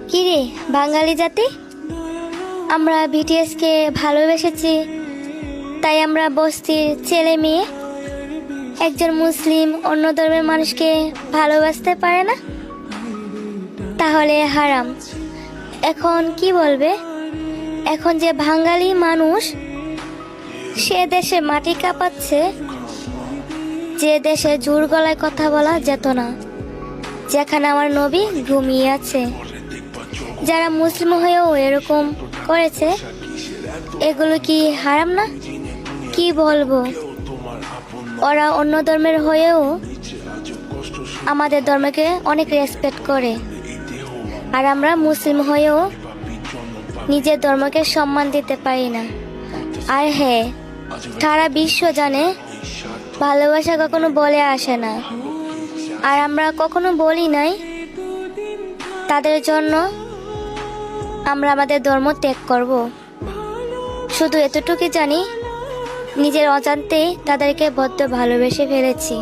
কিরে বাঙালি জাতি, আমরা বিটিএসকে ভালোবেসেছি, তাই আমরা বস্তির ছেলে মেয়ে একজন মুসলিম অন্য ধর্মের মানুষকে ভালোবাসতে পারে না, তাহলে হারাম। এখন কি বলবে? এখন যে বাঙালি মানুষ সে দেশে মাটি কাঁপাচ্ছে, যে দেশে জোর গলায় কথা বলা যেত না, যেখানে আমার নবী ঘুমিয়ে আছে, যারা মুসলিম হয়েও এরকম করেছে, এগুলো কি হারাম না? কি বলবো, ওরা অন্য ধর্মের হয়েও আমাদের ধর্মকে অনেক রেসপেক্ট করে, আর আমরা মুসলিম হয়েও নিজের ধর্মকে সম্মান দিতে পারি না। আর হ্যাঁ, সারা বিশ্ব জানে ভালোবাসা কখনো বলে আসে না, আর আমরা কখনো বলি নাই তাদের জন্য আমরা আমাদের ধর্ম ত্যাগ করব। শুধু এতটুকুই জানি, নিজের অজান্তেই তাদেরকে বড্ড ভালোবেসে ফেলেছি।